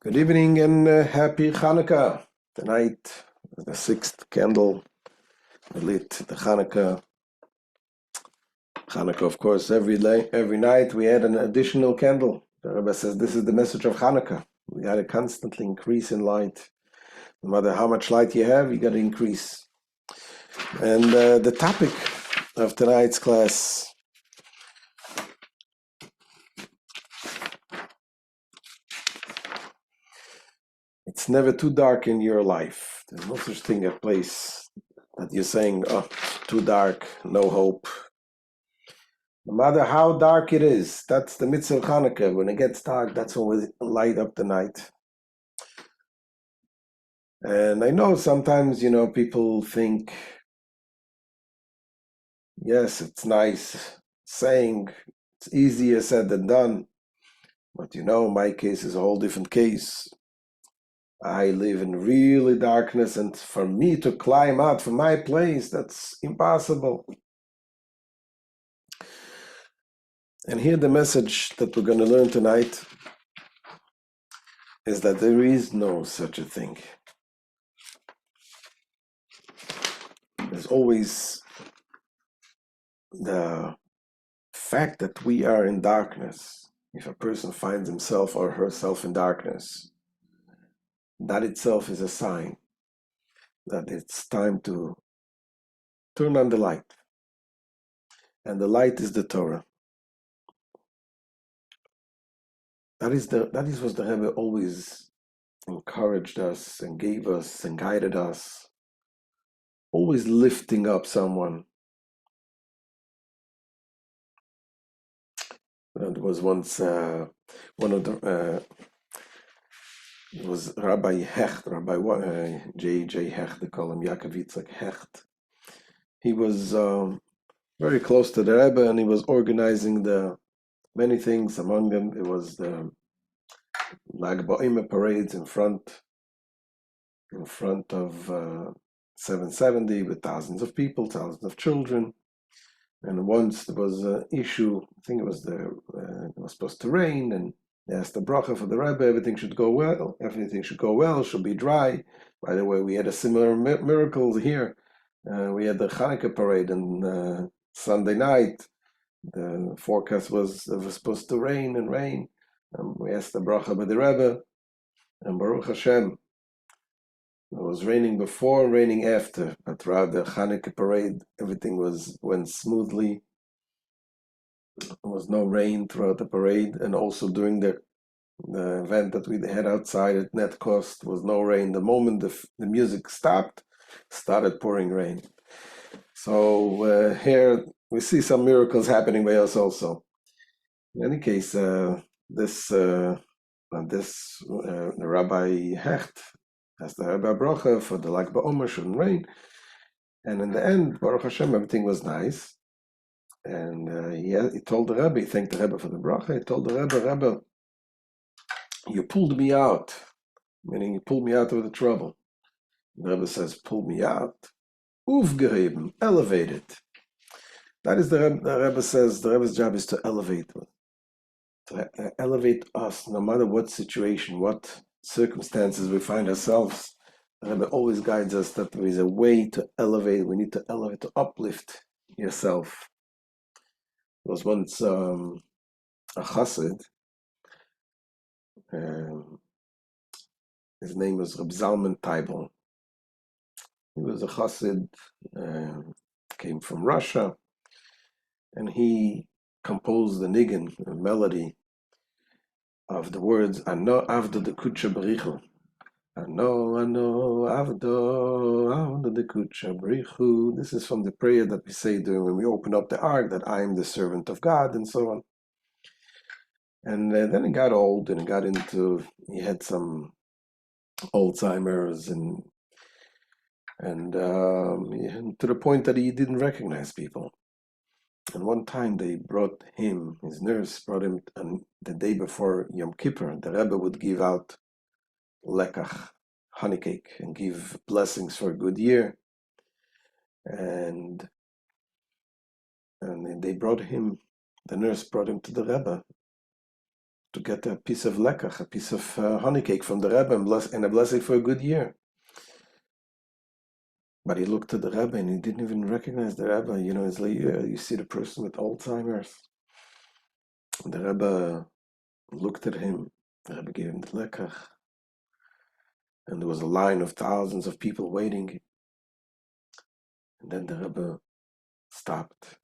Good evening and happy Chanukah. Tonight, the sixth candle lit, the Chanukah. Chanukah, of course, every night we add an additional candle. The Rebbe says this is the message of Chanukah. We got to constantly increase in light. No matter how much light you have, you got to increase. And the topic of tonight's class, it's never too dark in your life. There's no such thing, a place that you're saying, oh, too dark, no hope. No matter how dark it is, that's the mitzvah of Hanukkah. When it gets dark, that's when we light up the night. And I know sometimes, people think, yes, it's nice saying, it's easier said than done. But my case is a whole different case. I live in really darkness, and for me to climb out from my place, that's impossible. And here the message that we're going to learn tonight is that there is no such a thing. There's always the fact that we are in darkness. If a person finds himself or herself in darkness, that itself is a sign that it's time to turn on the light. And the light is the Torah. That is what the Rebbe always encouraged us and gave us and guided us, always lifting up someone. There was once one of the it was Rabbi Hecht, Rabbi J.J. Hecht, they call him Yaakov Yitzchak Hecht. He was very close to the Rebbe, and he was organizing the many things. Among them, it was the Lag BaOmer parades in front of 770 with thousands of people, thousands of children. And once there was an issue, I think it was it was supposed to rain, and they asked the bracha for the Rebbe, everything should go well, should be dry. By the way, we had a similar miracle here. We had the Chanukah parade on Sunday night. The forecast was it was supposed to rain and rain. We asked the bracha by the Rebbe, and Baruch Hashem, it was raining before, raining after, but throughout the Chanukah parade, everything went smoothly. There was no rain throughout the parade, and also during the event that we had outside at Net Cost was no rain. The moment the music stopped, started pouring rain. So here we see some miracles happening by us also. In any case, this Rabbi Hecht asked the Rabbi bracha for the Lag BaOmer shouldn't rain, and in the end, Baruch Hashem, everything was nice. And he told the Rebbe, he thanked the Rebbe for the bracha. He told the Rebbe, you pulled me out, meaning you pulled me out of the trouble. The Rebbe says, pulled me out, aufgeheben, elevated. That is the Rebbe says, the Rebbe's job is to elevate us, no matter what situation, what circumstances we find ourselves. The Rebbe always guides us that there is a way to elevate. We need to elevate, to uplift yourself. There was once a chassid. His name was Reb Zalman Teibel. He was a chassid, came from Russia, and he composed the nigun, a melody of the words "Ano avdo dekutsha berichu." Ano avdo dekutsha berichu. This is from the prayer that we say when we open up the ark, that I am the servant of God, and so on. And then he got old, and he had some Alzheimer's, and to the point that he didn't recognize people. And one time his nurse brought him, and the day before Yom Kippur, the Rebbe would give out lekach, honey cake, and give blessings for a good year. And the nurse brought him to the Rebbe. to get a piece of lekach, a piece of honey cake from the Rebbe and a blessing for a good year. But he looked at the Rebbe and he didn't even recognize the Rebbe. It's like you see the person with Alzheimer's. And the Rebbe looked at him. The Rebbe gave him the lekach. And there was a line of thousands of people waiting. And then the Rebbe stopped.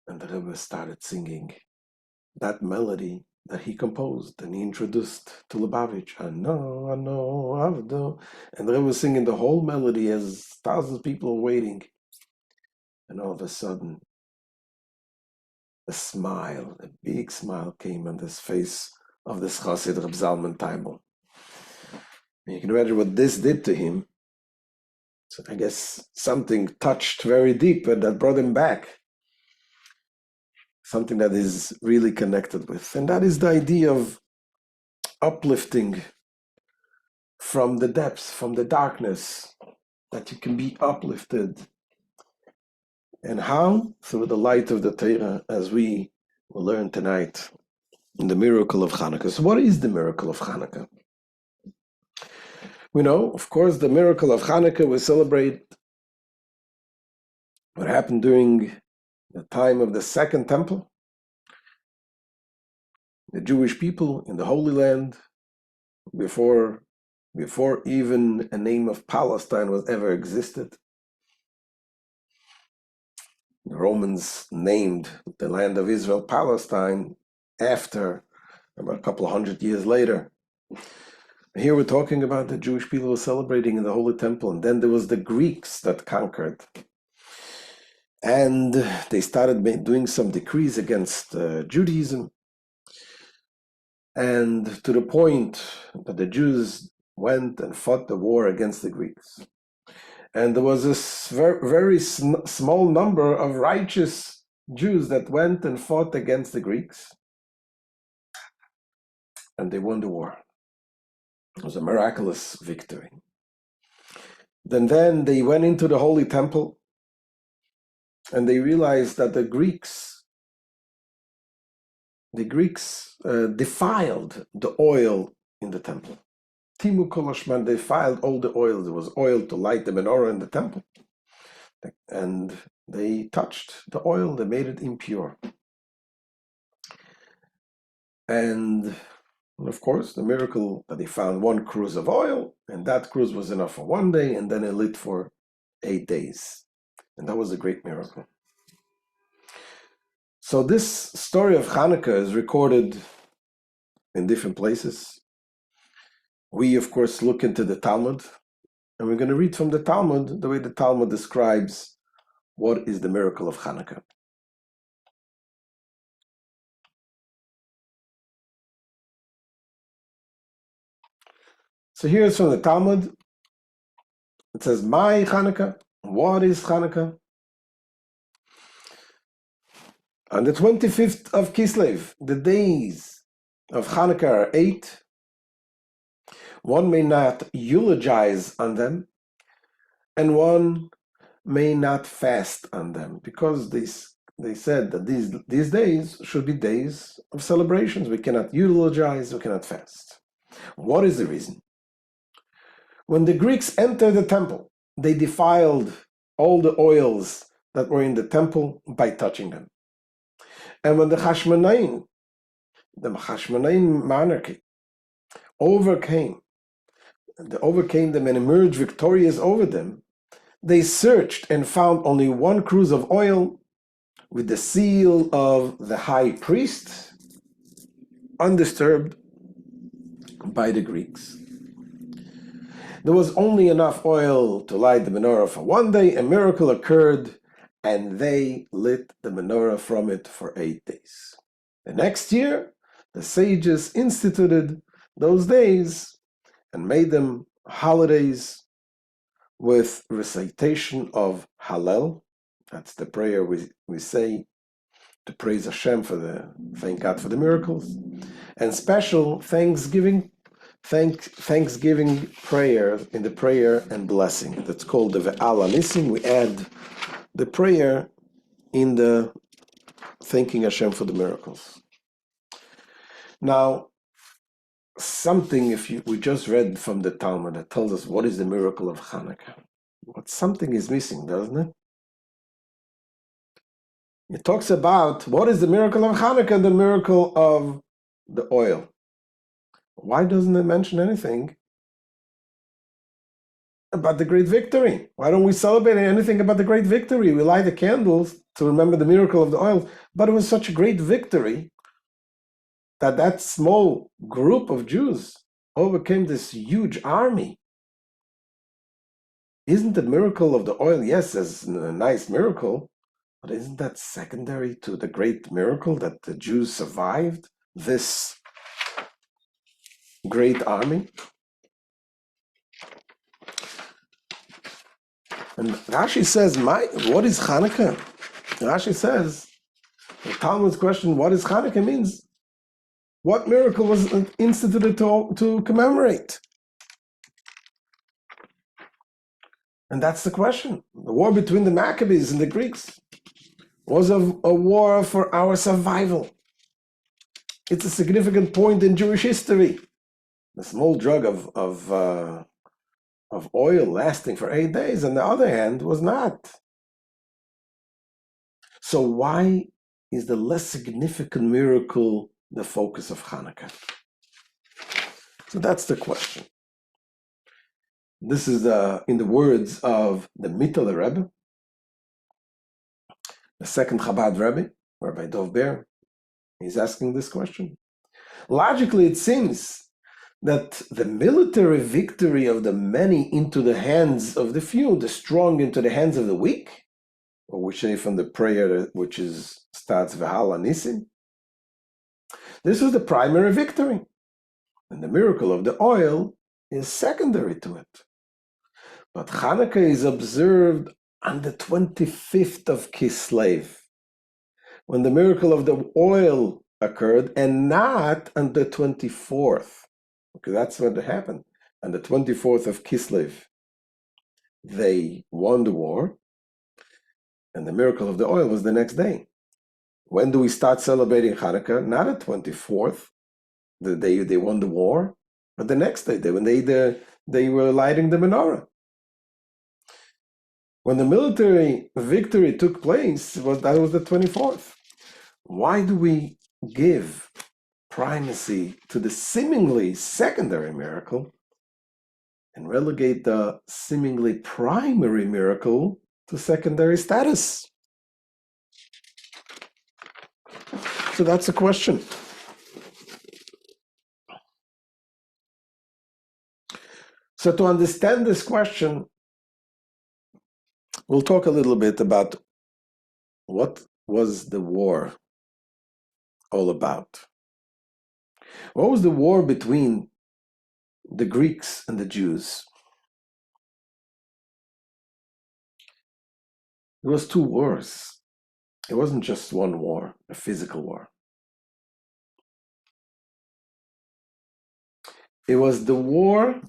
And the Rebbe started singing that melody that he composed and he introduced to Lubavitch. Ano, avdo. And the Rebbe was singing the whole melody as thousands of people were waiting. And all of a sudden, a smile, a big smile came on this face of this Chassid Reb Zalman Teibel. And you can imagine what this did to him. So I guess something touched very deep and that brought him back. Something that is really connected with. And that is the idea of uplifting from the depths, from the darkness, that you can be uplifted. And how? Through the light of the Torah, as we will learn tonight in the miracle of Chanukah. So what is the miracle of Chanukah? We know, of course, the miracle of Chanukah, we celebrate what happened during the time of the Second Temple. The Jewish people in the Holy Land, before even a name of Palestine was ever existed. The Romans named the land of Israel Palestine after, about a couple of hundred years later. Here we're talking about the Jewish people celebrating in the Holy Temple, and then there was the Greeks that conquered. And they started doing some decrees against Judaism. And to the point that the Jews went and fought the war against the Greeks. And there was this very small number of righteous Jews that went and fought against the Greeks. And they won the war. It was a miraculous victory. Then they went into the Holy Temple and they realized that the Greeks defiled the oil in the temple. Timu Koloshman, they defiled all the oil. There was oil to light the menorah in the temple. And they touched the oil, they made it impure. And of course, the miracle that they found one cruse of oil, and that cruse was enough for one day, and then it lit for 8 days. And that was a great miracle. So this story of Chanukah is recorded in different places. We, of course, look into the Talmud, and we're going to read from the Talmud the way the Talmud describes what is the miracle of Chanukah. So here's from the Talmud. It says, "My Chanukah." What is Chanukah? On the 25th of Kislev, the days of Chanukah are 8. One may not eulogize on them, and one may not fast on them, because they said that these days should be days of celebrations. We cannot eulogize, we cannot fast. What is the reason? When the Greeks entered the temple, they defiled all the oils that were in the temple by touching them. And when the Hashmonaim monarchy overcame them and emerged victorious over them, they searched and found only one cruse of oil with the seal of the high priest, undisturbed by the Greeks. There was only enough oil to light the menorah for one day. A miracle occurred, and they lit the menorah from it for 8 days. The next year, the sages instituted those days and made them holidays with recitation of Hallel. That's the prayer we say to praise Hashem thank God for the miracles, and special Thanksgiving prayer in the prayer and blessing. That's called the Ve'ala Nisim. We add the prayer in the thanking Hashem for the miracles. Now, something, we just read from the Talmud that tells us what is the miracle of Chanukah. But something is missing, doesn't it? It talks about what is the miracle of Chanukah and the miracle of the oil. Why doesn't it mention anything about the great victory? Why don't we celebrate anything about the great victory? We light the candles to remember the miracle of the oil, but it was such a great victory that that small group of Jews overcame this huge army. Isn't the miracle of the oil, yes, as a nice miracle, but isn't that secondary to the great miracle that the Jews survived this great army? And Rashi says, what is Chanukah? Rashi says, the Talmud's question, what is Chanukah, means, what miracle was instituted to commemorate? And that's the question. The war between the Maccabees and the Greeks was a war for our survival. It's a significant point in Jewish history. The small drug of oil lasting for 8 days, on the other hand, was not. So why is the less significant miracle the focus of Chanukah? So that's the question. This is in the words of the Mittler Rebbe, the second Chabad Rebbe, Rabbi Dov Ber. He's asking this question. Logically, it seems that the military victory of the many into the hands of the few, the strong into the hands of the weak, or we say from the prayer which starts V'hala Nisim, this was the primary victory. And the miracle of the oil is secondary to it. But Chanukah is observed on the 25th of Kislev, when the miracle of the oil occurred, and not on the 24th. Okay, that's what happened. On the 24th of Kislev, they won the war, and the miracle of the oil was the next day. When do we start celebrating Chanukah? Not at 24th, the day they won the war, but the next day, when they were lighting the menorah. When the military victory took place, that was the 24th. Why do we give primacy to the seemingly secondary miracle and relegate the seemingly primary miracle to secondary status? So that's a question. So to understand this question, we'll talk a little bit about what was the war all about. What was the war between the Greeks and the Jews? It was two wars. It wasn't just one war, a physical war. It was the war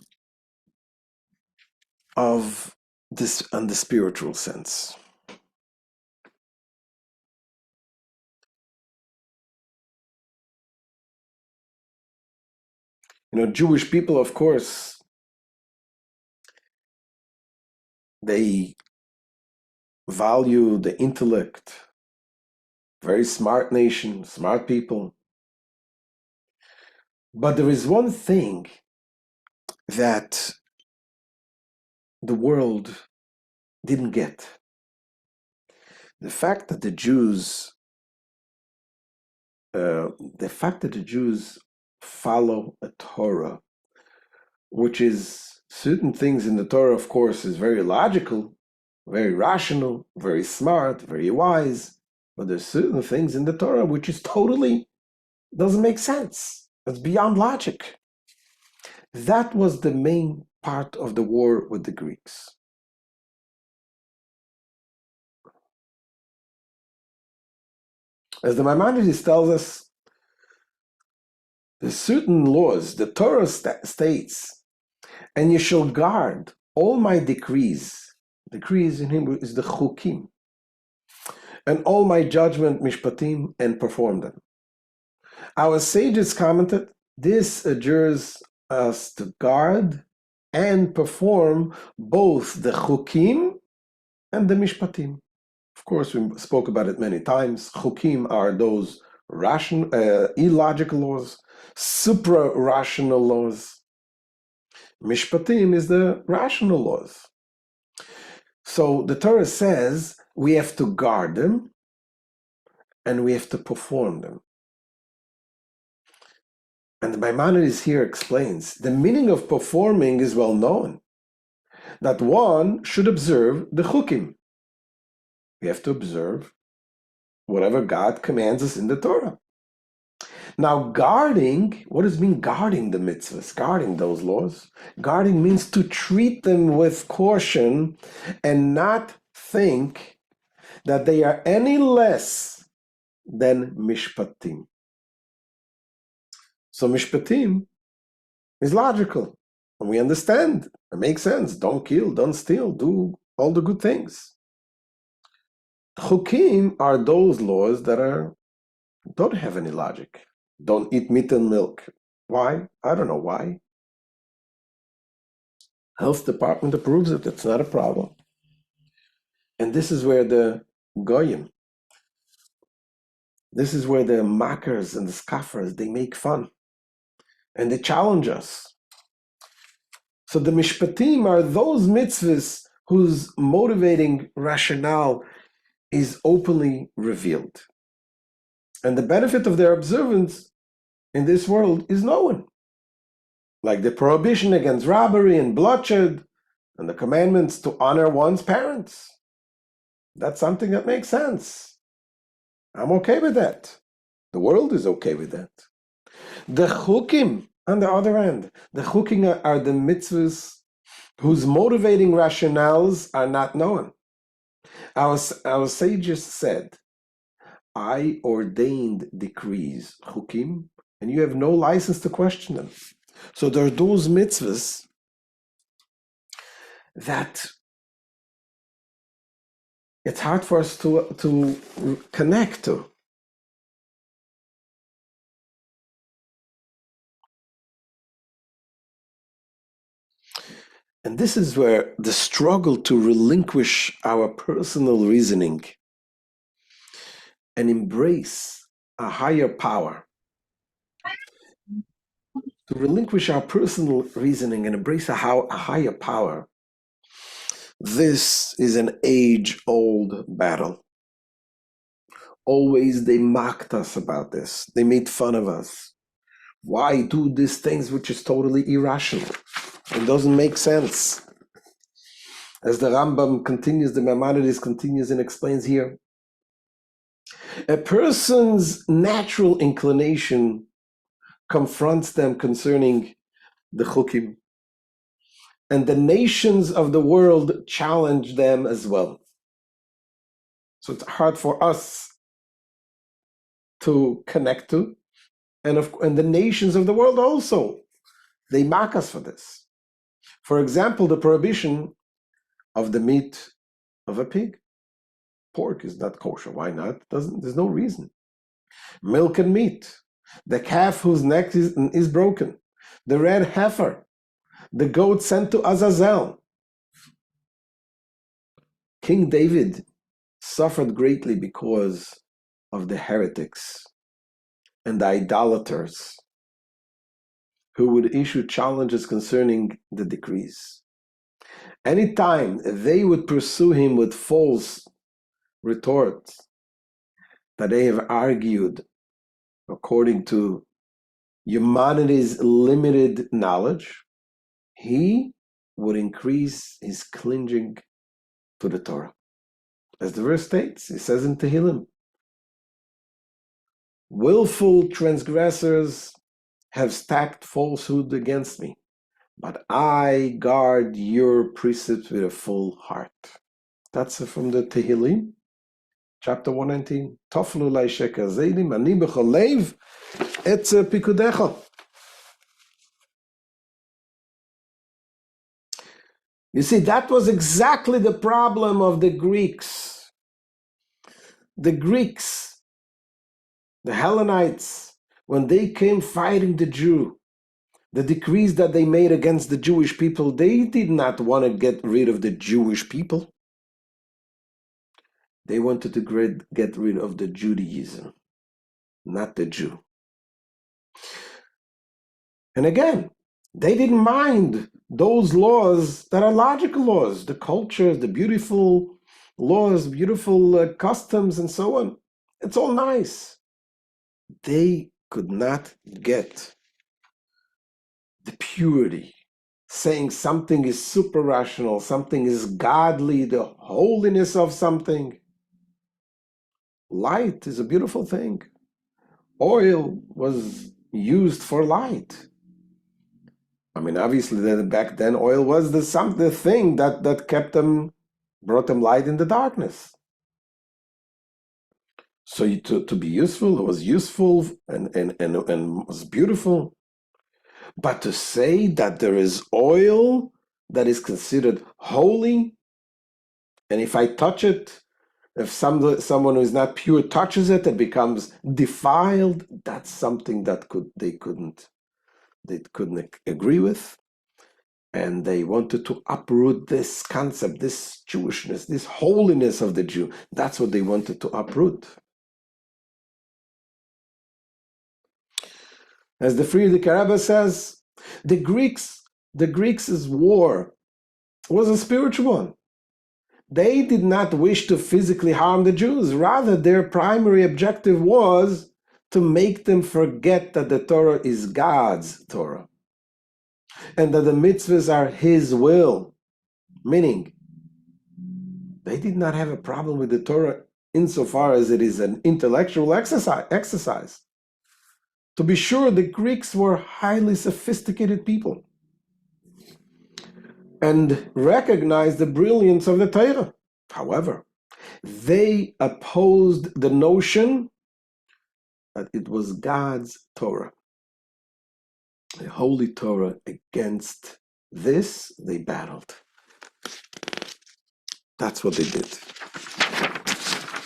of this on the spiritual sense. Jewish people, of course, they value the intellect, very smart nation, smart people. But there is one thing that the world didn't get. The fact that the Jews follow a Torah, which is certain things in the Torah, of course, is very logical, very rational, very smart, very wise, but there's certain things in the Torah which is totally doesn't make sense. It's beyond logic. That was the main part of the war with the Greeks. As the Maimonides tells us, there's certain laws, the Torah states, and you shall guard all my decrees. Decrees in Hebrew is the chukim, and all my judgment, mishpatim, and perform them. Our sages commented, this adjures us to guard and perform both the chukim and the mishpatim. Of course, we spoke about it many times. Chukim are those illogical laws, supra-rational laws. Mishpatim is the rational laws. So the Torah says we have to guard them and we have to perform them. And the Maimonides here explains the meaning of performing is well known, that one should observe the chukim. We have to observe whatever God commands us in the Torah. Now, guarding, what does it mean guarding the mitzvahs, guarding those laws? Guarding means to treat them with caution and not think that they are any less than mishpatim. So mishpatim is logical, and we understand. It makes sense. Don't kill, don't steal, do all the good things. Chukim are those laws that don't have any logic. Don't eat meat and milk. Why? I don't know why. Health department approves it. It's not a problem. And this is where the goyim, this is where the mockers and the scoffers, they make fun. And they challenge us. So the mishpatim are those mitzvahs whose motivating rationale is openly revealed. And the benefit of their observance in this world is known. Like the prohibition against robbery and bloodshed, and the commandments to honor one's parents. That's something that makes sense. I'm okay with that. The world is okay with that. The chukim, on the other hand, the chukim are the mitzvahs whose motivating rationales are not known. Our sages said, I ordained decrees, chukim, and you have no license to question them. So there are those mitzvahs that it's hard for us to connect to. And this is where the struggle to relinquish our personal reasoning and embrace a higher power, to relinquish our personal reasoning and embrace a higher power, this is an age-old battle. Always they mocked us about this. They made fun of us. Why do these things which is totally irrational? It doesn't make sense. As the Rambam continues, the Maimonides continues and explains here, a person's natural inclination confronts them concerning the chukim, and the nations of the world challenge them as well. So it's hard for us to connect to, and the nations of the world also, they mock us for this. For example, the prohibition of the meat of a pig. Pork is not kosher. Why not? There's no reason. Milk and meat. The calf whose neck is broken. The red heifer. The goat sent to Azazel. King David suffered greatly because of the heretics and the idolaters who would issue challenges concerning the decrees. Anytime they would pursue him with false retorts that they have argued according to humanity's limited knowledge, he would increase his clinging to the Torah. As the verse states, it says in Tehillim, willful transgressors have stacked falsehood against me, but I guard your precepts with a full heart. That's from the Tehillim, chapter 119. Toflu lai sheker zeilim, ani b'chol leiv etze pikudecha. You see, that was exactly the problem of the Greeks. The Greeks, the Hellenites, when they came fighting the Jew, the decrees that they made against the Jewish people, they did not want to get rid of the Jewish people. They wanted to get rid of the Judaism, not the Jew. And again, they didn't mind those laws that are logical laws, the culture, the beautiful laws, beautiful customs, and so on. It's all nice. They could not get the purity, saying something is super rational, something is godly, the holiness of something. Light is a beautiful thing. Oil was used for light. I mean, obviously, back then, oil was the thing that kept them, brought them light in the darkness. So to be useful, it was useful and was beautiful. But to say that there is oil that is considered holy, and if I touch it, if someone who is not pure touches it, it becomes defiled, that's something that they couldn't agree with. And they wanted to uproot this concept, this Jewishness, this holiness of the Jew. That's what they wanted to uproot. As the Frierdiker Rebbe says, the Greeks' war was a spiritual one. They did not wish to physically harm the Jews. Rather, their primary objective was to make them forget that the Torah is God's Torah and that the mitzvahs are His will. Meaning, they did not have a problem with the Torah insofar as it is an intellectual exercise. To be sure, the Greeks were highly sophisticated people and recognized the brilliance of the Torah. However, they opposed the notion that it was God's Torah, the Holy Torah. Against this, they battled. That's what they did.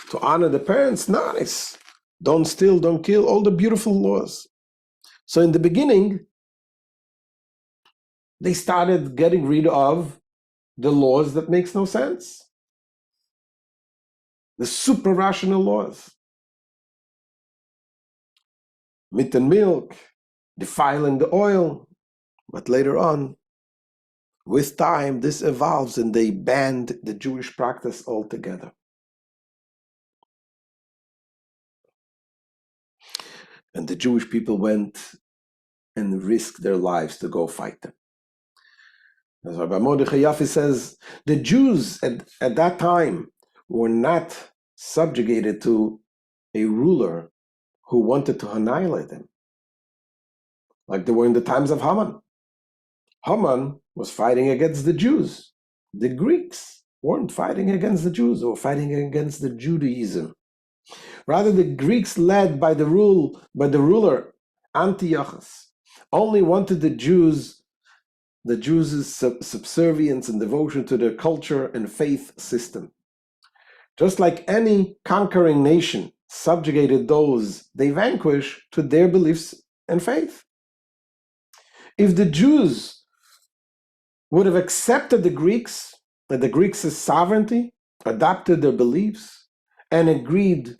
To honor the parents, nice. Don't steal, don't kill, all the beautiful laws. So in the beginning, they started getting rid of the laws that makes no sense. The super rational laws. Meat and milk, defiling the oil. But later on, with time, this evolves and they banned the Jewish practice altogether. And the Jewish people went and risked their lives to go fight them. As Rabbi Mordechai Yaffe says, the Jews at that time were not subjugated to a ruler who wanted to annihilate them, like they were in the times of Haman. Haman was fighting against the Jews. The Greeks weren't fighting against the Jews, they were fighting against the Judaism. Rather, the Greeks, led by the ruler Antiochus, only wanted the Jews' subservience and devotion to their culture and faith system. Just like any conquering nation subjugated those they vanquish to their beliefs and faith. If the Jews would have accepted the Greeks' sovereignty, adopted their beliefs, and agreed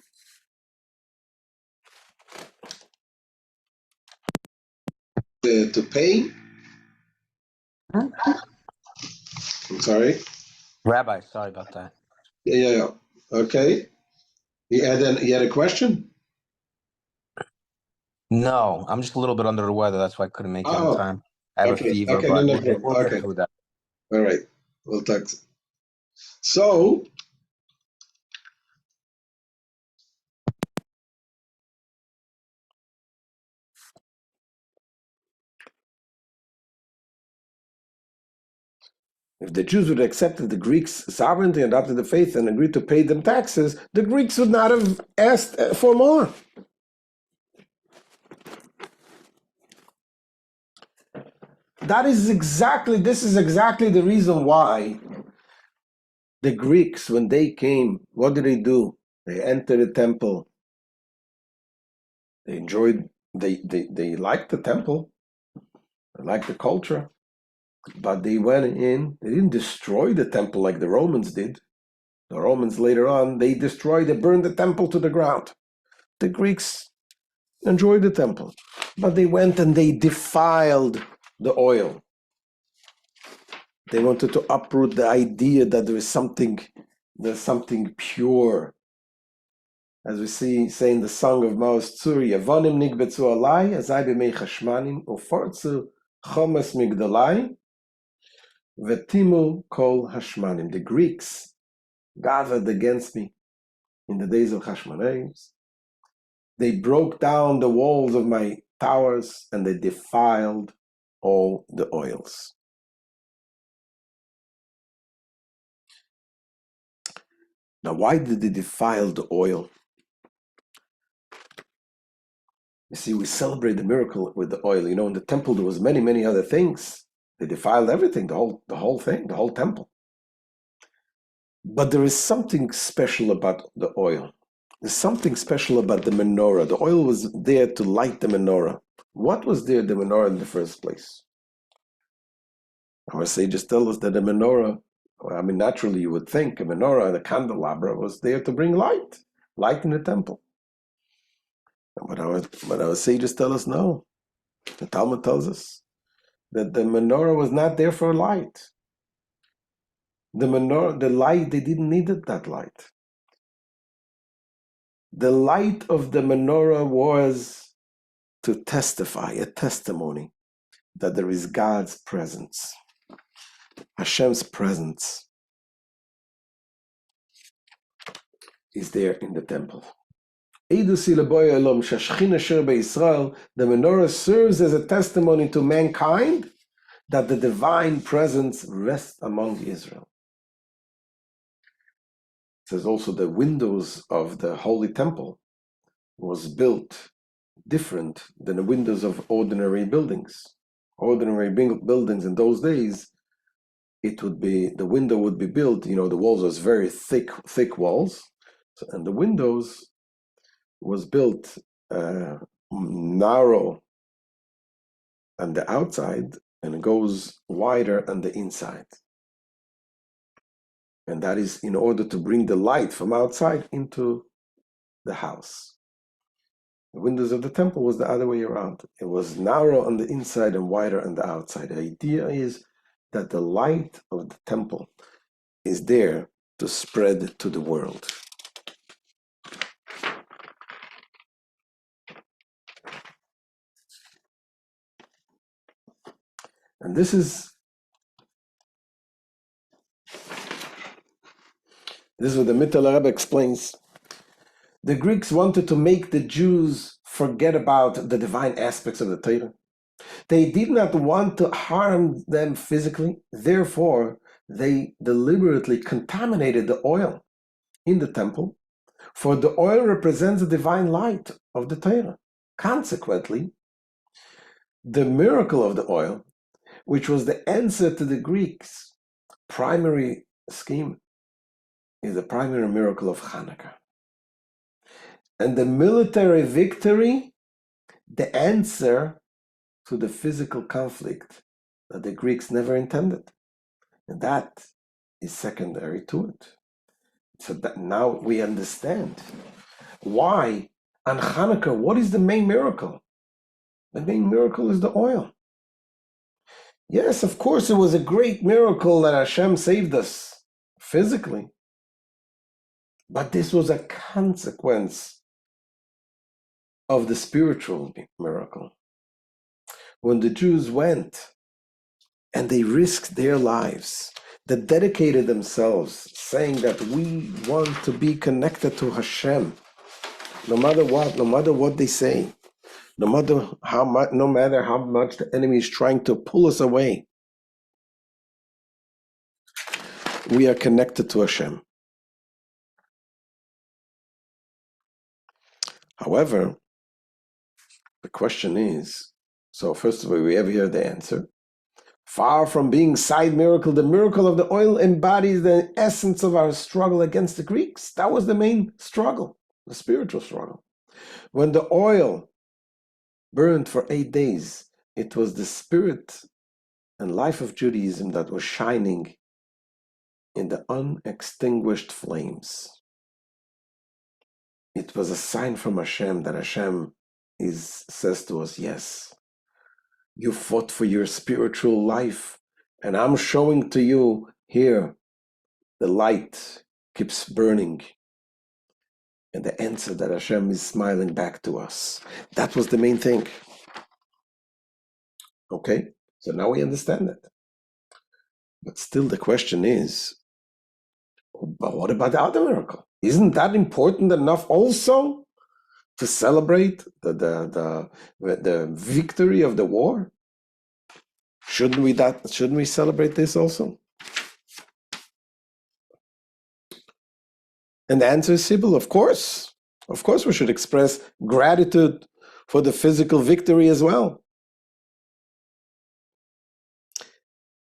to pay. I'm sorry. Rabbi, sorry about that. Yeah. Okay. You had a question? No, I'm just a little bit under the weather. That's why I couldn't make it on time. I have a fever, Okay, but no we'll problem. get through that. All right. We'll talk. So, if the Jews would have accepted the Greeks' sovereignty, adopted the faith, and agreed to pay them taxes, the Greeks would not have asked for more. This is exactly the reason why the Greeks, when they came, what did? They entered the temple. They enjoyed They liked the temple, they liked the culture, but they went in, they didn't destroy the temple like the Romans did. The Romans later on, they burned the temple to the ground. The Greeks enjoyed the temple, but they went and they defiled the oil. They wanted to uproot the idea that there's something pure. As we say in the song of Maoz Tzur, Yavonim nigbetzu alai, azai b'mei chashmanim, ufortzu chomes migdalai, vetimu kol hashmanim. The Greeks gathered against me in the days of Hashmonaim. They broke down the walls of my towers and they defiled all the oils. Now, why did they defile the oil? You see, we celebrate the miracle with the oil. You know, in the temple there was many, many other things. They defiled everything, the whole thing, the whole temple. But there is something special about the oil. There's something special about the menorah. The oil was there to light the menorah. What was there, the menorah, in the first place? Our sages tell us that the menorah, I mean, naturally you would think a menorah and a candelabra was there to bring light in the temple. But our sages tell us no. The Talmud tells us that the menorah was not there for light. The menorah, the light, they didn't need that light. The light of the menorah was to testify, a testimony that there is God's presence, Hashem's presence is there in the temple. The menorah serves as a testimony to mankind that the divine presence rests among Israel. It says also the windows of the Holy Temple was built different than the windows of ordinary buildings. Ordinary buildings in those days, the window would be built, the walls was very thick walls, and the windows was built narrow on the outside and it goes wider on the inside. And that is in order to bring the light from outside into the house. The windows of the temple was the other way around. It was narrow on the inside and wider on the outside. The idea is that the light of the temple is there to spread to the world. And this is what the Mittel Rebbe explains. The Greeks wanted to make the Jews forget about the divine aspects of the Torah. They did not want to harm them physically. Therefore, they deliberately contaminated the oil in the temple, for the oil represents the divine light of the Torah. Consequently, the miracle of the oil, which was the answer to the Greeks' primary scheme, is the primary miracle of Chanukah. And the military victory, the answer to the physical conflict that the Greeks never intended. And that is secondary to it. So that now we understand why on Chanukah, what is the main miracle? The main miracle is the oil. Yes, of course, it was a great miracle that Hashem saved us physically. But this was a consequence of the spiritual miracle. When the Jews went and they risked their lives, they dedicated themselves, saying that we want to be connected to Hashem, no matter what they say, no matter how much the enemy is trying to pull us away. We are connected to Hashem. However, the question is, so first of all, we have here the answer. Far from being side miracle, the miracle of the oil embodies the essence of our struggle against the Greeks. That was the main struggle, the spiritual struggle. When the oil burned for 8 days. It was the spirit and life of Judaism that was shining in the unextinguished flames. It was a sign from Hashem that Hashem says to us, yes, you fought for your spiritual life, and I'm showing to you here the light keeps burning. And the answer that Hashem is smiling back to us. That was the main thing. Okay, so now we understand that. But still the question is, but what about the other miracle? Isn't that important enough also to celebrate the victory of the war? Shouldn't we celebrate this also? And the answer is simple, of course. Of course we should express gratitude for the physical victory as well.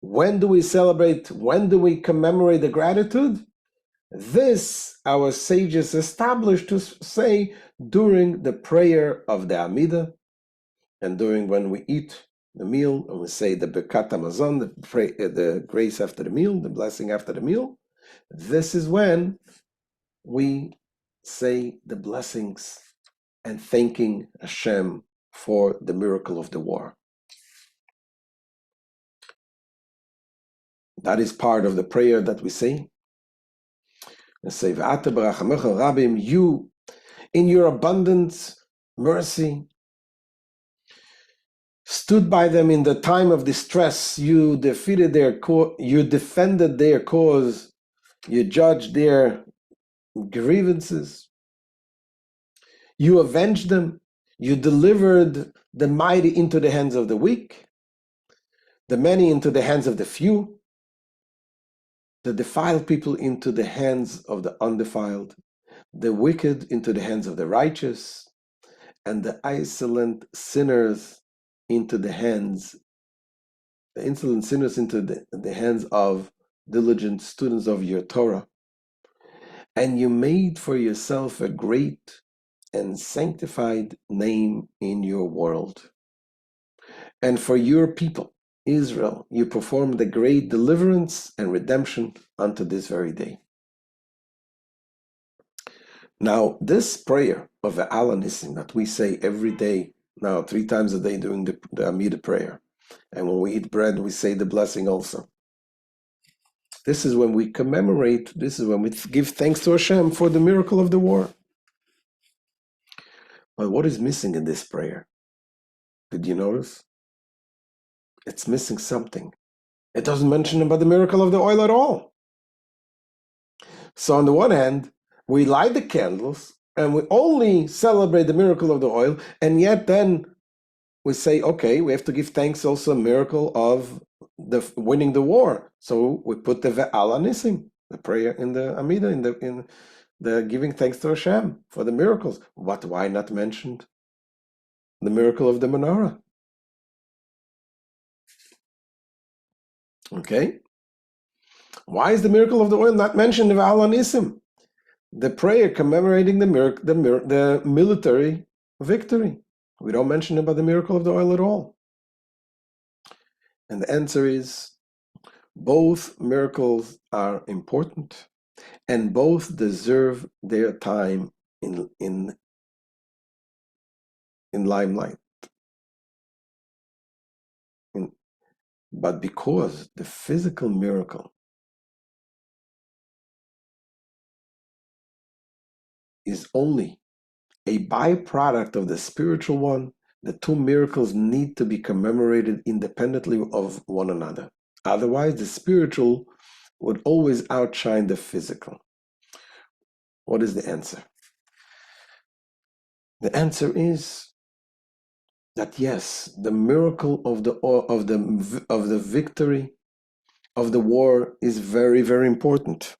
When do we celebrate? When do we commemorate the gratitude? This our sages established to say during the prayer of the Amidah, and during when we eat the meal, and we say the Birkat Hamazon, the grace after the meal, the blessing after the meal. This is when we say the blessings and thanking Hashem for the miracle of the war. That is part of the prayer that we say. And say, you, in your abundant mercy, stood by them in the time of distress. You defeated you defended their cause. You judged their grievances. You avenged them. You delivered the mighty into the hands of the weak, the many into the hands of the few, the defiled people into the hands of the undefiled, the wicked into the hands of the righteous, and the insolent sinners into the hands of diligent students of your Torah. And you made for yourself a great and sanctified name in your world. And for your people, Israel, you performed a great deliverance and redemption unto this very day. Now, this prayer of the Alanissim that we say every day, now 3 times a day during the Amidah prayer, and when we eat bread, we say the blessing also. This is when we commemorate, this is when we give thanks to Hashem for the miracle of the war. But what is missing in this prayer? Did you notice? It's missing something. It doesn't mention about the miracle of the oil at all. So on the one hand, we light the candles and we only celebrate the miracle of the oil, and yet then we say, okay, we have to give thanks also a miracle of the winning the war. So we put the Ve'ala Nissim, the prayer in the Amidah, in the giving thanks to Hashem for the miracles. But why not mentioned the miracle of the menorah? Okay. Why is the miracle of the oil not mentioned in Ve'ala Nissim? The prayer commemorating the military victory. We don't mention about the miracle of the oil at all. And the answer is, both miracles are important and both deserve their time in limelight. But because the physical miracle is only a byproduct of the spiritual one, the 2 miracles need to be commemorated independently of one another. Otherwise, the spiritual would always outshine the physical. What is the answer? The answer is that yes, the miracle of the victory of the war is very, very important.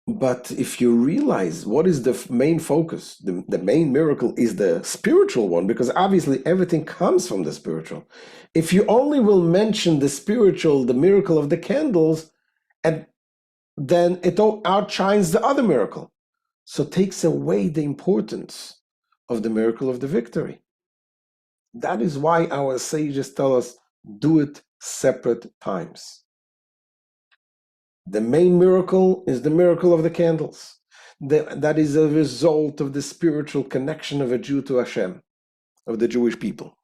But if you realize what is the main focus, the main miracle is the spiritual one, because obviously everything comes from the spiritual. If you only will mention the spiritual, the miracle of the candles, and then it outshines the other miracle. So it takes away the importance of the miracle of the victory. That is why our sages tell us, do it separate times. The main miracle is the miracle of the candles. That is a result of the spiritual connection of a Jew to Hashem, of the Jewish people.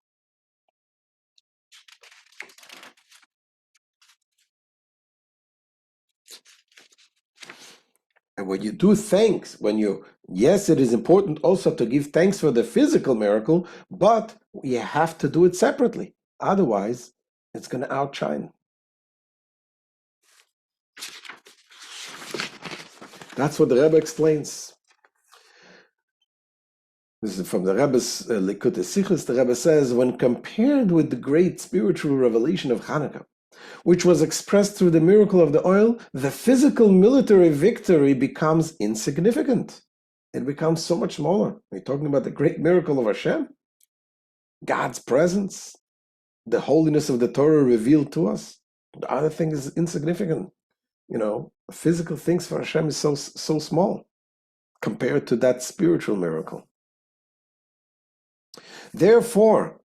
And when you do thanks, yes, it is important also to give thanks for the physical miracle, but you have to do it separately. Otherwise, it's going to outshine. That's what the Rebbe explains. This is from the Rebbe's Likutei Sichos. The Rebbe says, when compared with the great spiritual revelation of Chanukah, which was expressed through the miracle of the oil, the physical military victory becomes insignificant. It becomes so much smaller. We're talking about the great miracle of Hashem, God's presence, the holiness of the Torah revealed to us. The other thing is insignificant. Physical things for Hashem is so small compared to that spiritual miracle. Therefore,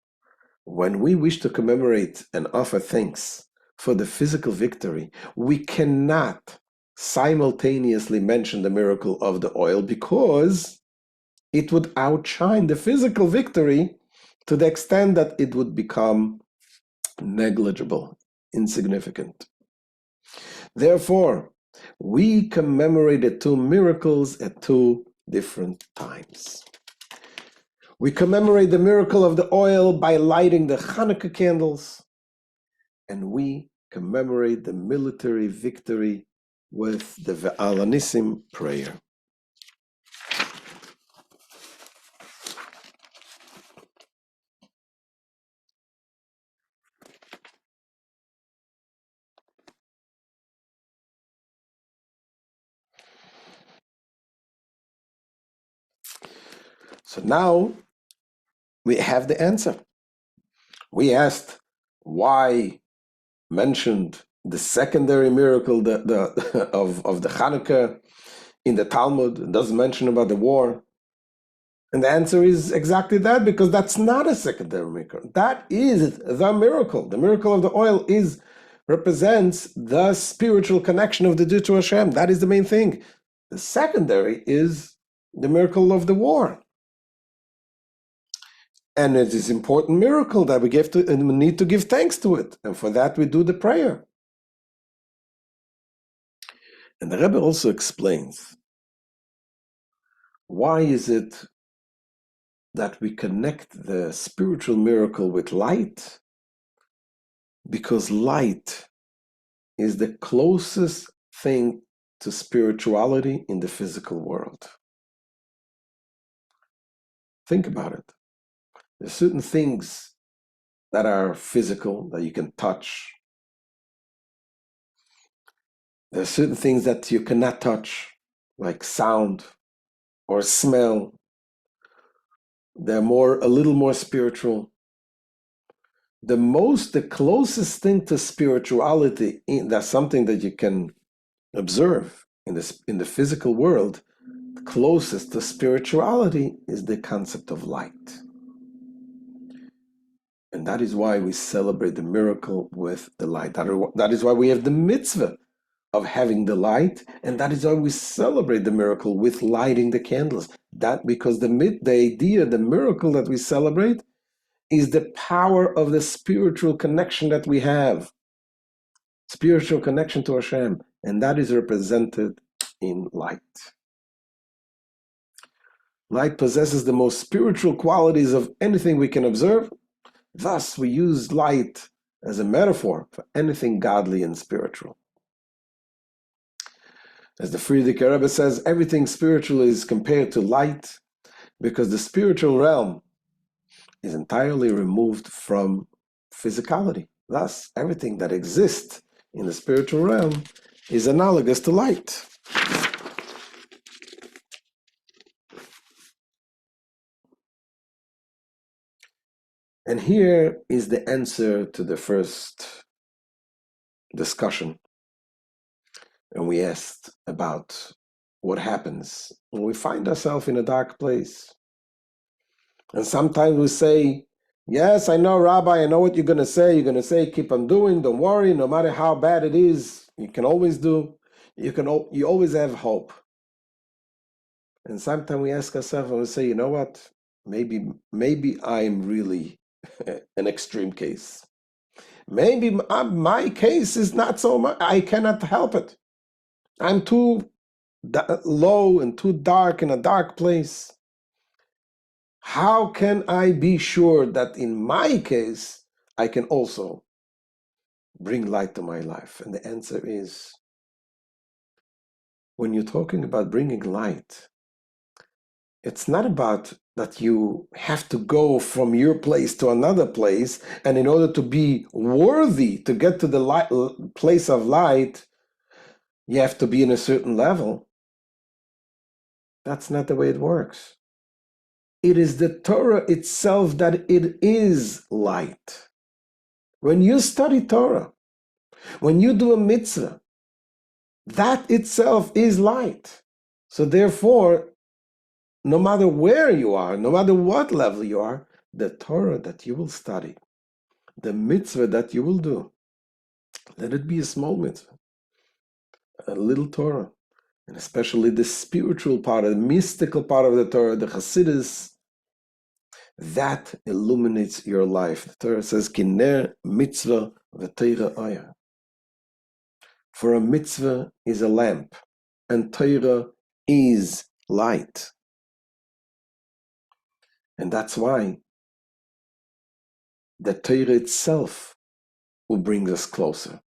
when we wish to commemorate and offer thanks for the physical victory, we cannot simultaneously mention the miracle of the oil because it would outshine the physical victory to the extent that it would become negligible, insignificant. Therefore, we commemorate the two miracles at two different times. We commemorate the miracle of the oil by lighting the Chanukah candles, and we commemorate the military victory with the Ve'al Nisim prayer. So now we have the answer. We asked why mentioned the secondary miracle of the Chanukah in the Talmud. It doesn't mention about the war. And the answer is exactly that, because that's not a secondary miracle. That is the miracle. The miracle of the oil represents the spiritual connection of the Jew to Hashem. That is the main thing. The secondary is the miracle of the war. And it is an important miracle that we need to give thanks to it. And for that we do the prayer. And the Rebbe also explains, why is it that we connect the spiritual miracle with light? Because light is the closest thing to spirituality in the physical world. Think about it. There's certain things that are physical, that you can touch. There are certain things that you cannot touch, like sound or smell. They're a little more spiritual. The closest thing to spirituality, that's something that you can observe in the physical world. The closest to spirituality is the concept of light. And that is why we celebrate the miracle with the light. That is why we have the mitzvah of having the light, and that is why we celebrate the miracle with lighting the candles. Because the idea, the miracle that we celebrate, is the power of the spiritual connection that we have, spiritual connection to Hashem, and that is represented in light. Light possesses the most spiritual qualities of anything we can observe. Thus, we use light as a metaphor for anything godly and spiritual. As the Frierdiker Rebbe says, everything spiritual is compared to light because the spiritual realm is entirely removed from physicality. Thus, everything that exists in the spiritual realm is analogous to light. And here is the answer to the first discussion. And we asked about what happens when we find ourselves in a dark place. And sometimes we say, yes, I know, Rabbi, I know what you're going to say. You're going to say, keep on doing, don't worry, no matter how bad it is, you can always do. You always have hope. And sometimes we ask ourselves and we say, you know what? Maybe I'm really an extreme case. Maybe my case is not so much. I cannot help it. I'm too low and too dark in a dark place. How can I be sure that in my case, I can also bring light to my life? And the answer is, when you're talking about bringing light, it's not about that you have to go from your place to another place, and in order to be worthy to get to the place of light, you have to be in a certain level. That's not the way it works. It is the Torah itself that it is light. When you study Torah, when you do a mitzvah, that itself is light. So therefore, no matter where you are, no matter what level you are, the Torah that you will study, the mitzvah that you will do, let it be a small mitzvah, a little Torah, and especially the spiritual part, the mystical part of the Torah, the Hasidus, that illuminates your life. The Torah says, Kiner mitzvah v'teira oya. For a mitzvah is a lamp, and Torah is light. And that's why the Torah itself will bring us closer.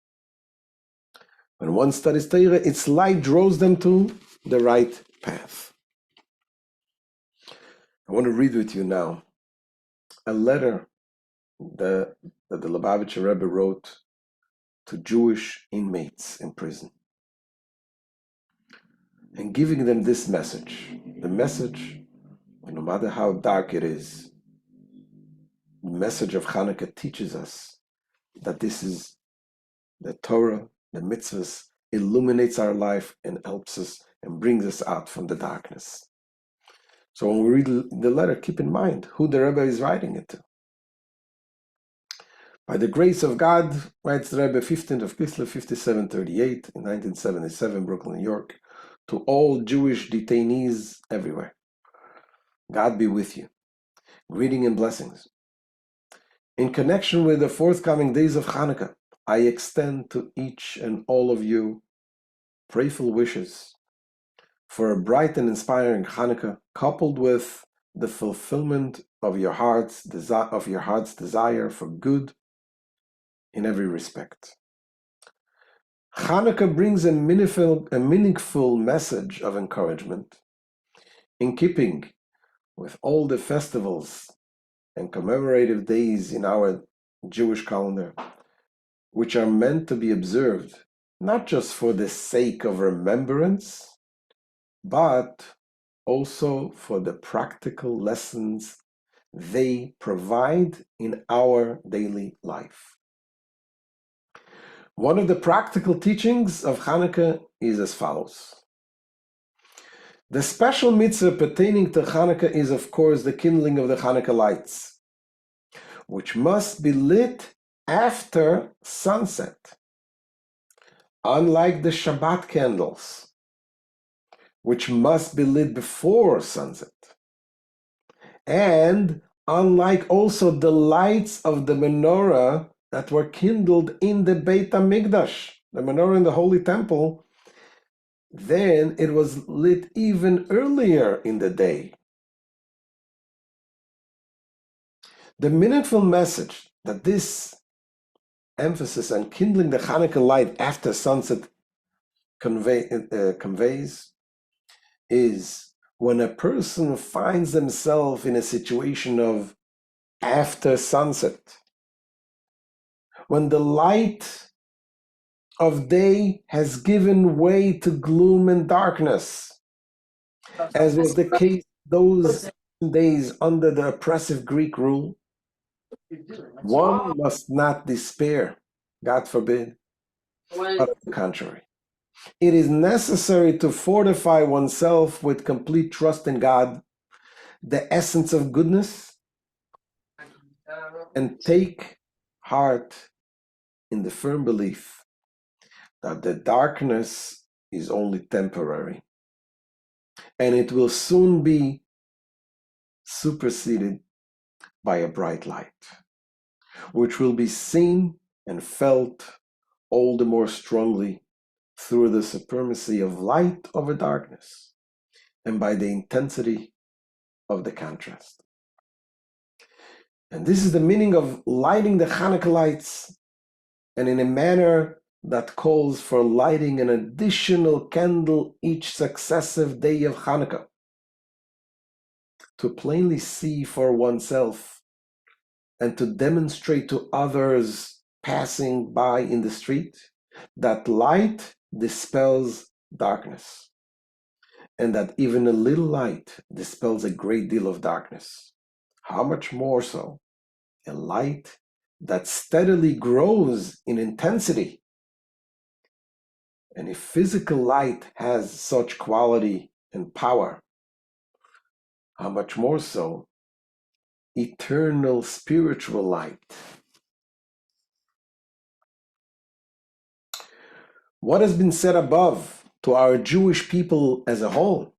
When one studies Torah, its light draws them to the right path. I want to read with you now a letter that the Lubavitcher Rebbe wrote to Jewish inmates in prison, and giving them this message. The message, no matter how dark it is, the message of Chanukah teaches us that this is the Torah, the mitzvahs, illuminates our life and helps us and brings us out from the darkness. So when we read the letter, keep in mind who the Rebbe is writing it to. By the grace of God, writes the Rebbe, 15th of Kislev, 5738, in 1977, Brooklyn, New York, to all Jewish detainees everywhere. God be with you. Greeting and blessings. In connection with the forthcoming days of Chanukah, I extend to each and all of you prayerful wishes for a bright and inspiring Chanukah, coupled with the fulfillment of your heart's desire for good in every respect. Chanukah brings a meaningful message of encouragement in keeping with all the festivals and commemorative days in our Jewish calendar, which are meant to be observed not just for the sake of remembrance, but also for the practical lessons they provide in our daily life. One of the practical teachings of Chanukah is as follows. The special mitzvah pertaining to Chanukah is, of course, the kindling of the Chanukah lights, which must be lit after sunset. Unlike the Shabbat candles, which must be lit before sunset. And unlike also the lights of the menorah that were kindled in the Beit HaMikdash, the menorah in the Holy Temple, then it was lit even earlier in the day. The meaningful message that this emphasis on kindling the Chanukah light after sunset conveys is when a person finds themselves in a situation of after sunset, when the light of day has given way to gloom and darkness, as was the case those days under the oppressive Greek rule, one must not despair, God forbid, but on the contrary. It is necessary to fortify oneself with complete trust in God, the essence of goodness and take heart in the firm belief that the darkness is only temporary and it will soon be superseded by a bright light, which will be seen and felt all the more strongly through the supremacy of light over darkness and by the intensity of the contrast. And this is the meaning of lighting the Chanukah lights, and in a manner that calls for lighting an additional candle each successive day of Chanukah, to plainly see for oneself and to demonstrate to others passing by in the street that light dispels darkness, and that even a little light dispels a great deal of darkness. How much more so a light that steadily grows in intensity? And if physical light has such quality and power, how much more so eternal spiritual light? What has been said above to our Jewish people as a whole,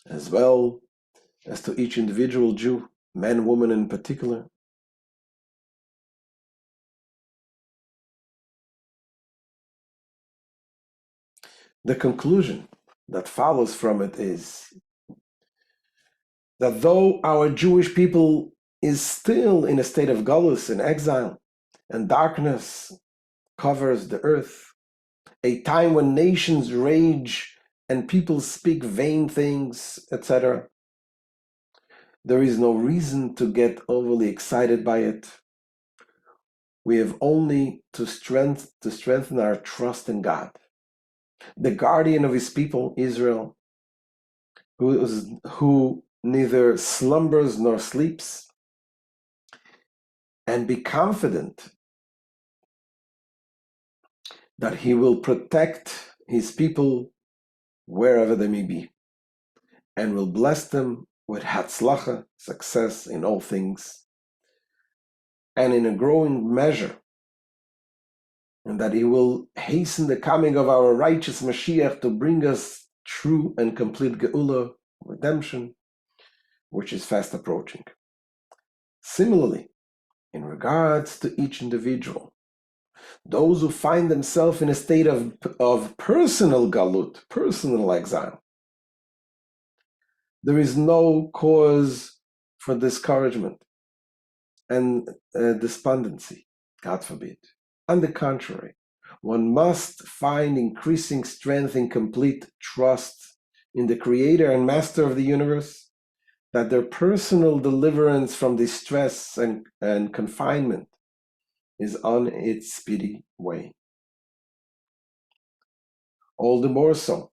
as well as to each individual Jew, man, woman in particular, the conclusion that follows from it is that though our Jewish people is still in a state of galus and exile, and darkness covers the earth, a time when nations rage and people speak vain things, etc., there is no reason to get overly excited by it. We have only to strengthen our trust in God, the guardian of his people, Israel, who neither slumbers nor sleeps, and be confident that he will protect his people wherever they may be, and will bless them with hatzlacha, success in all things, and in a growing measure, and that he will hasten the coming of our righteous Mashiach to bring us true and complete geula, redemption, which is fast approaching. Similarly, in regards to each individual, those who find themselves in a state of personal galut, personal exile, there is no cause for discouragement and despondency, God forbid. On the contrary, one must find increasing strength in complete trust in the Creator and Master of the universe, that their personal deliverance from distress and confinement is on its speedy way. All the more so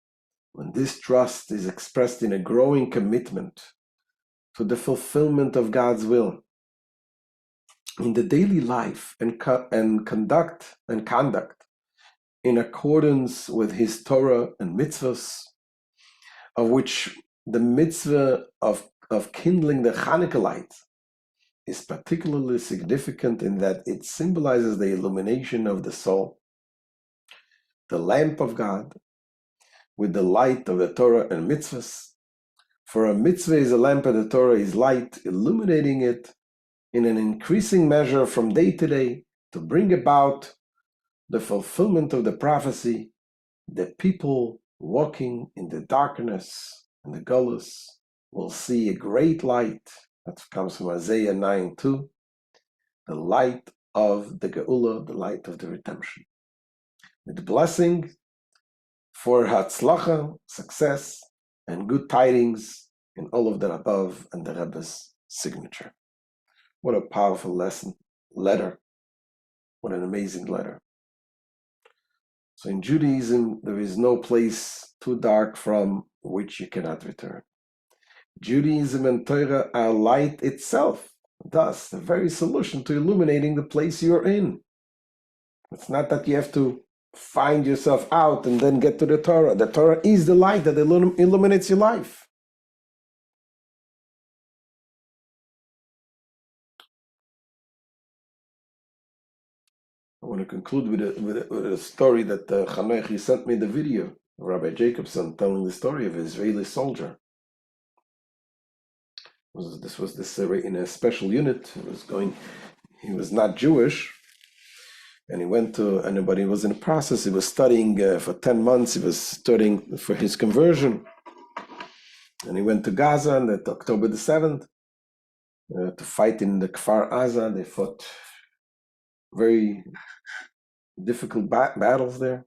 when this trust is expressed in a growing commitment to the fulfillment of God's will in the daily life and conduct in accordance with his Torah and mitzvahs, of which the mitzvah of kindling the Chanukah light is particularly significant in that it symbolizes the illumination of the soul, the lamp of God, with the light of the Torah and mitzvahs. For a mitzvah is a lamp and the Torah is light, illuminating it in an increasing measure from day to day to bring about the fulfillment of the prophecy, the people walking in the darkness and the galus will see a great light. That comes from Isaiah 9:2, the light of the geula, the light of the redemption. With blessing for hatzlacha, success, and good tidings in all of the above and the Rebbe's signature. What a powerful letter. What an amazing letter. So in Judaism, there is no place too dark from which you cannot return. Judaism and Torah are light itself, thus the very solution to illuminating the place you're in. It's not that you have to find yourself out and then get to the Torah. The Torah is the light that illuminates your life. want to conclude with a story that Chanukah sent me the video of Rabbi Jacobson telling the story of an Israeli soldier. This was in a special unit. He was not Jewish, and he went to, but he was in the process. He was studying for 10 months. He was studying for his conversion, and he went to Gaza on October the 7th to fight in the Kfar Aza. They fought very difficult battles there.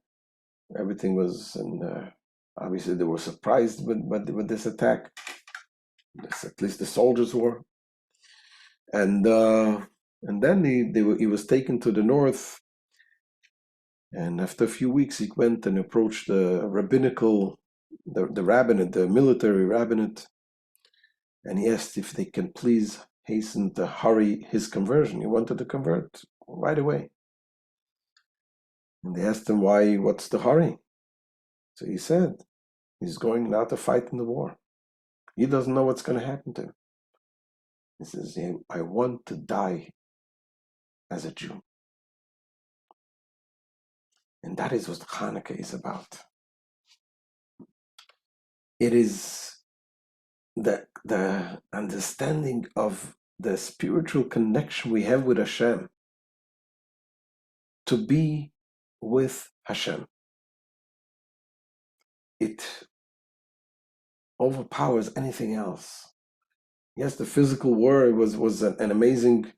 Everything was, and obviously they were surprised with this attack. At least the soldiers were. And then he was taken to the north. And after a few weeks, he went and approached the rabbinate, the military rabbinate, and he asked if they can please hasten to hurry his conversion. He wanted to convert right away. And they asked him, what's the hurry? So he said, he's going now to fight in the war. He doesn't know what's going to happen to him. He says, I want to die as a Jew. And that is what Chanukah is about. It is the understanding of the spiritual connection we have with Hashem, to be with Hashem. It overpowers anything else. Yes, the physical war was an amazing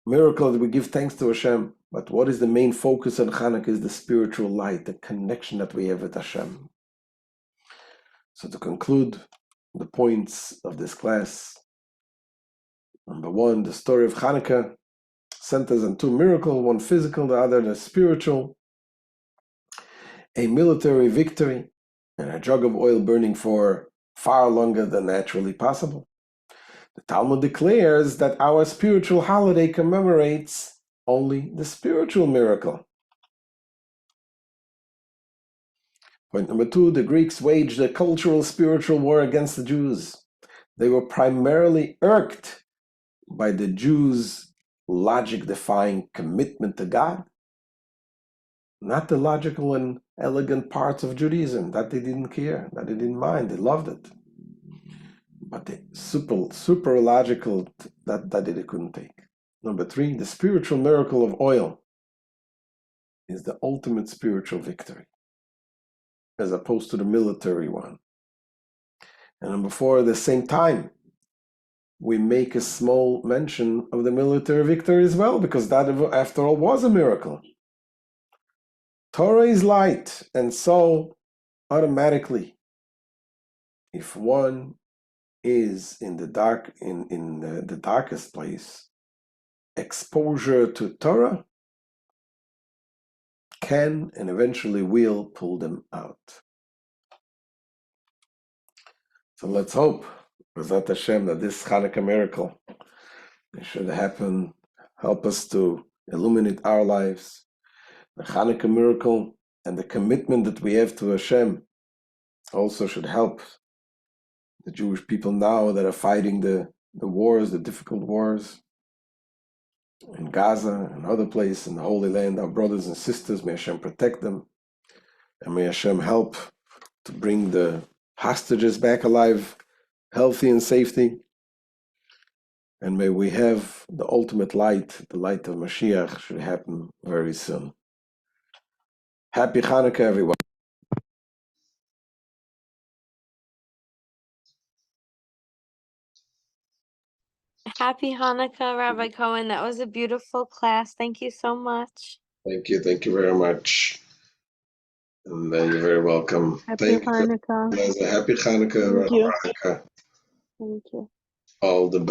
miracle that we give thanks to Hashem, but what is the main focus on Chanukah is the spiritual light, the connection that we have with Hashem. So to conclude the points of this class, number one, the story of Chanukah centers on two miracles, one physical, the other the spiritual, a military victory, and a jug of oil burning for far longer than naturally possible. The Talmud declares that our spiritual holiday commemorates only the spiritual miracle. Point number two, the Greeks waged a cultural spiritual war against the Jews. They were primarily irked by the Jews' logic-defying commitment to God, not the logical and elegant parts of Judaism that they didn't care, that they didn't mind, they loved it. But the super logical that they couldn't take. Number three, the spiritual miracle of oil is the ultimate spiritual victory, as opposed to the military one. And number four, at the same time, we make a small mention of the military victory as well, because that, after all, was a miracle. Torah is light, and so automatically, if one is in the dark, in the darkest place, exposure to Torah can and eventually will pull them out. So let's hope, B'ezrat Hashem, that this Chanukah miracle should help us to illuminate our lives. The Chanukah miracle and the commitment that we have to Hashem also should help the Jewish people now that are fighting the wars, the difficult wars in Gaza and other places in the Holy Land. Our brothers and sisters, may Hashem protect them, and may Hashem help to bring the hostages back alive, healthy and safety. And may we have the ultimate light, the light of Mashiach, should happen very soon. Happy Chanukah, everyone. Happy Hanukkah, Rabbi Cohen. That was a beautiful class. Thank you so much. Thank you very much. And you're very welcome. Happy Hanukkah. Happy Chanukah, Thank you. Hanukkah. Thank you. All the best.